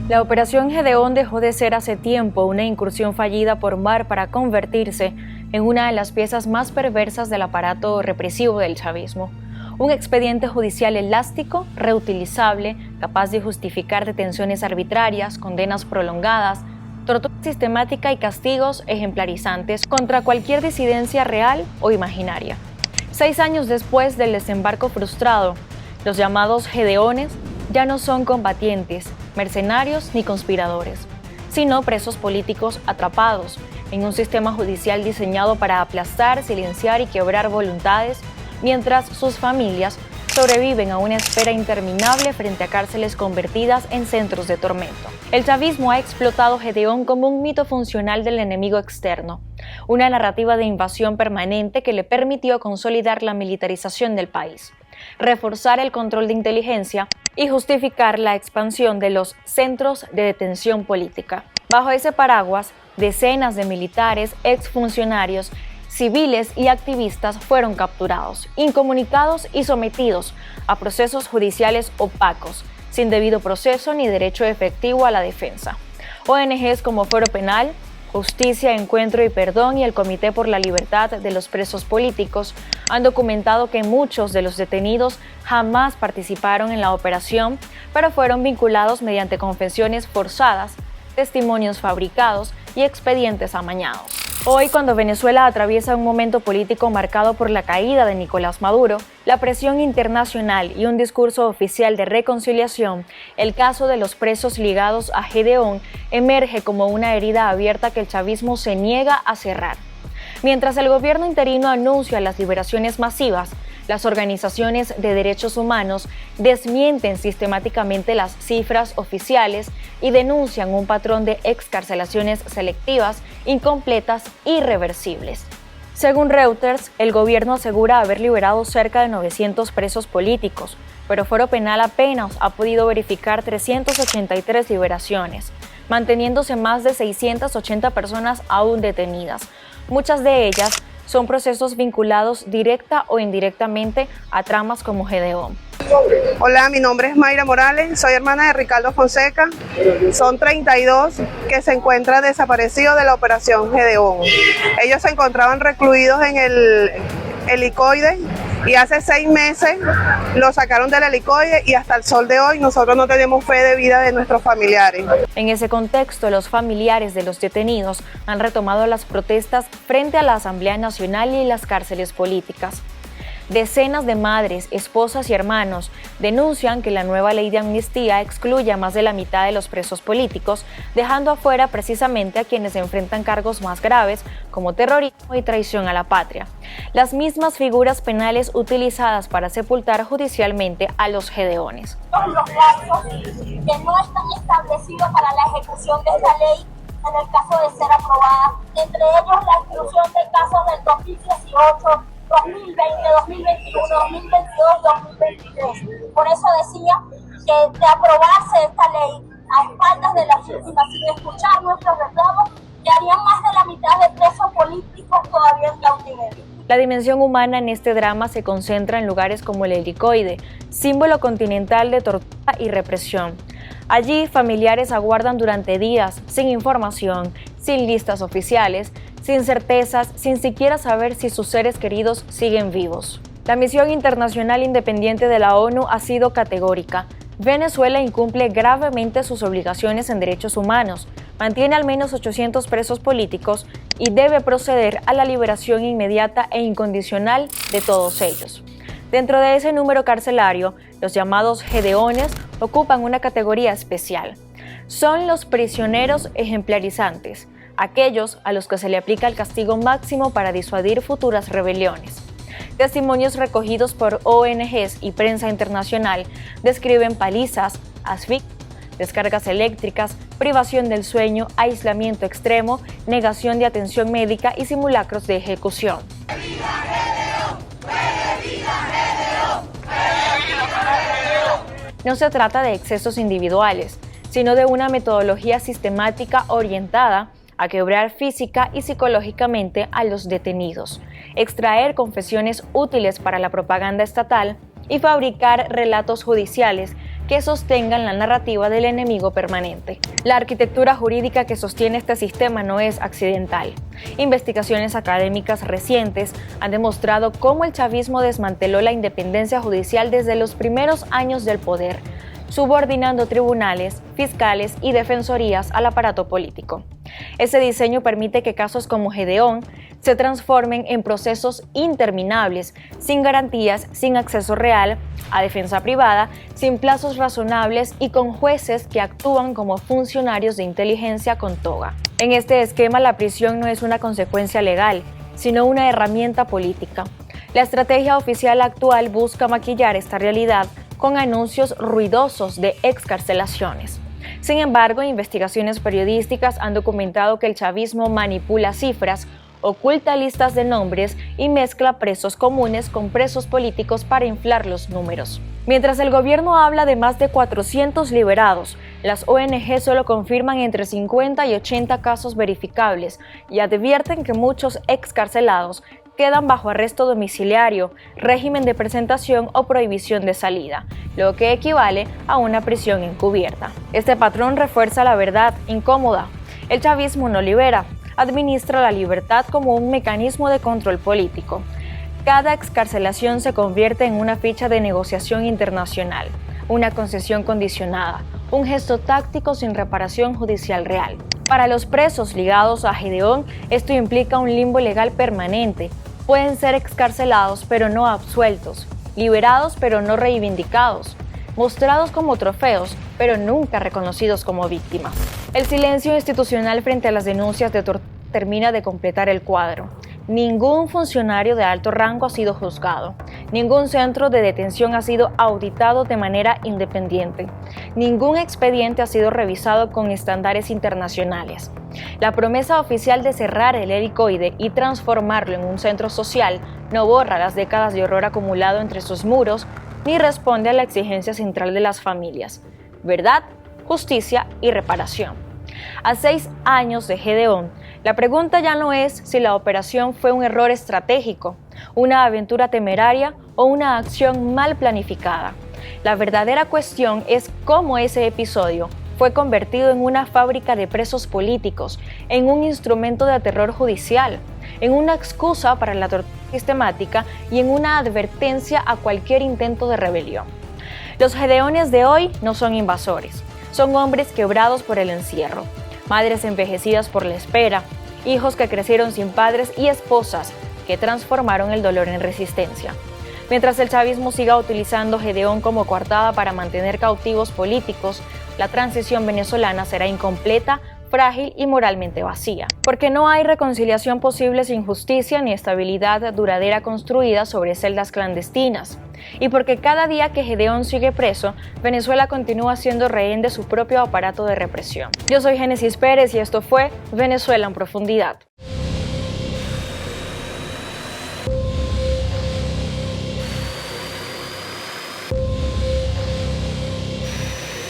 La Operación Gedeón dejó de ser hace tiempo una incursión fallida por mar para convertirse en una de las piezas más perversas del aparato represivo del chavismo. Un expediente judicial elástico, reutilizable, capaz de justificar detenciones arbitrarias, condenas prolongadas, tortura sistemática y castigos ejemplarizantes contra cualquier disidencia real o imaginaria. 6 años después del desembarco frustrado, los llamados Gedeones ya no son combatientes, mercenarios ni conspiradores, sino presos políticos atrapados en un sistema judicial diseñado para aplastar, silenciar y quebrar voluntades, mientras sus familias sobreviven a una espera interminable frente a cárceles convertidas en centros de tormento. El chavismo ha explotado Gedeón como un mito funcional del enemigo externo, una narrativa de invasión permanente que le permitió consolidar la militarización del país, reforzar el control de inteligencia y justificar la expansión de los centros de detención política. Bajo ese paraguas, decenas de militares, exfuncionarios, civiles y activistas fueron capturados, incomunicados y sometidos a procesos judiciales opacos, sin debido proceso ni derecho efectivo a la defensa. ONGs como Foro Penal, Justicia, Encuentro y Perdón y el Comité por la Libertad de los Presos Políticos han documentado que muchos de los detenidos jamás participaron en la operación, pero fueron vinculados mediante confesiones forzadas, testimonios fabricados y expedientes amañados. Hoy, cuando Venezuela atraviesa un momento político marcado por la caída de Nicolás Maduro, la presión internacional y un discurso oficial de reconciliación, el caso de los presos ligados a Gedeón emerge como una herida abierta que el chavismo se niega a cerrar. Mientras el gobierno interino anuncia las liberaciones masivas, las organizaciones de derechos humanos desmienten sistemáticamente las cifras oficiales y denuncian un patrón de excarcelaciones selectivas, incompletas e irreversibles. Según Reuters, el gobierno asegura haber liberado cerca de 900 presos políticos, pero Foro Penal apenas ha podido verificar 383 liberaciones, manteniéndose más de 680 personas aún detenidas. Muchas de ellas son procesos vinculados directa o indirectamente a tramas como Gedeón. Hola, mi nombre es Mayra Morales, soy hermana de Ricardo Fonseca. Son 32 que se encuentran desaparecidos de la Operación Gedeón. Ellos se encontraban recluidos en el helicoide y hace 6 meses lo sacaron del helicoide y hasta el sol de hoy nosotros no tenemos fe de vida de nuestros familiares. En ese contexto, los familiares de los detenidos han retomado las protestas frente a la Asamblea Nacional y las cárceles políticas. Decenas de madres, esposas y hermanos denuncian que la nueva ley de amnistía excluye a más de la mitad de los presos políticos, dejando afuera precisamente a quienes enfrentan cargos más graves como terrorismo y traición a la patria, las mismas figuras penales utilizadas para sepultar judicialmente a los gedeones. Los plazos que no están establecidos para la ejecución de esta ley en el caso de ser aprobada, entre ellos la exclusión de casos del 2018, 2020, 2021, 2022 y 2023. Por eso decía que de aprobarse esta ley a espaldas de las víctimas sin escuchar nuestros reclamos, quedarían más de la mitad de presos políticos todavía en cautiverio. La dimensión humana en este drama se concentra en lugares como el helicoide, símbolo continental de tortura y represión. Allí, familiares aguardan durante días, sin información, sin listas oficiales, sin certezas, sin siquiera saber si sus seres queridos siguen vivos. La misión internacional independiente de la ONU ha sido categórica. Venezuela incumple gravemente sus obligaciones en derechos humanos, mantiene al menos 800 presos políticos y debe proceder a la liberación inmediata e incondicional de todos ellos. Dentro de ese número carcelario, los llamados gedeones ocupan una categoría especial. Son los prisioneros ejemplarizantes, aquellos a los que se le aplica el castigo máximo para disuadir futuras rebeliones. Testimonios recogidos por ONGs y prensa internacional describen palizas, asfixias, descargas eléctricas, privación del sueño, aislamiento extremo, negación de atención médica y simulacros de ejecución. No se trata de excesos individuales, sino de una metodología sistemática orientada a quebrar física y psicológicamente a los detenidos, extraer confesiones útiles para la propaganda estatal y fabricar relatos judiciales que sostengan la narrativa del enemigo permanente. La arquitectura jurídica que sostiene este sistema no es accidental. Investigaciones académicas recientes han demostrado cómo el chavismo desmanteló la independencia judicial desde los primeros años del poder, subordinando tribunales, fiscales y defensorías al aparato político. Ese diseño permite que casos como Gedeón se transformen en procesos interminables, sin garantías, sin acceso real a defensa privada, sin plazos razonables y con jueces que actúan como funcionarios de inteligencia con toga. En este esquema, la prisión no es una consecuencia legal, sino una herramienta política. La estrategia oficial actual busca maquillar esta realidad con anuncios ruidosos de excarcelaciones. Sin embargo, investigaciones periodísticas han documentado que el chavismo manipula cifras, oculta listas de nombres y mezcla presos comunes con presos políticos para inflar los números. Mientras el gobierno habla de más de 400 liberados, las ONG solo confirman entre 50 y 80 casos verificables y advierten que muchos excarcelados quedan bajo arresto domiciliario, régimen de presentación o prohibición de salida, lo que equivale a una prisión encubierta. Este patrón refuerza la verdad incómoda. El chavismo no libera, administra la libertad como un mecanismo de control político. Cada excarcelación se convierte en una ficha de negociación internacional, una concesión condicionada, un gesto táctico sin reparación judicial real. Para los presos ligados a Gedeón, esto implica un limbo legal permanente. Pueden ser excarcelados pero no absueltos, liberados pero no reivindicados, mostrados como trofeos pero nunca reconocidos como víctimas. El silencio institucional frente a las denuncias de tortura termina de completar el cuadro. Ningún funcionario de alto rango ha sido juzgado. Ningún centro de detención ha sido auditado de manera independiente. Ningún expediente ha sido revisado con estándares internacionales. La promesa oficial de cerrar el helicoide y transformarlo en un centro social no borra las décadas de horror acumulado entre sus muros ni responde a la exigencia central de las familias: verdad, justicia y reparación. A 6 años de Gedeón, la pregunta ya no es si la operación fue un error estratégico, una aventura temeraria o una acción mal planificada. La verdadera cuestión es cómo ese episodio fue convertido en una fábrica de presos políticos, en un instrumento de terror judicial, en una excusa para la tortura sistemática y en una advertencia a cualquier intento de rebelión. Los Gedeones de hoy no son invasores, son hombres quebrados por el encierro, madres envejecidas por la espera, hijos que crecieron sin padres y esposas que transformaron el dolor en resistencia. Mientras el chavismo siga utilizando Gedeón como coartada para mantener cautivos políticos, la transición venezolana será incompleta, frágil y moralmente vacía. Porque no hay reconciliación posible sin justicia ni estabilidad duradera construida sobre celdas clandestinas. Y porque cada día que Gedeón sigue preso, Venezuela continúa siendo rehén de su propio aparato de represión. Yo soy Génesis Pérez y esto fue Venezuela en Profundidad.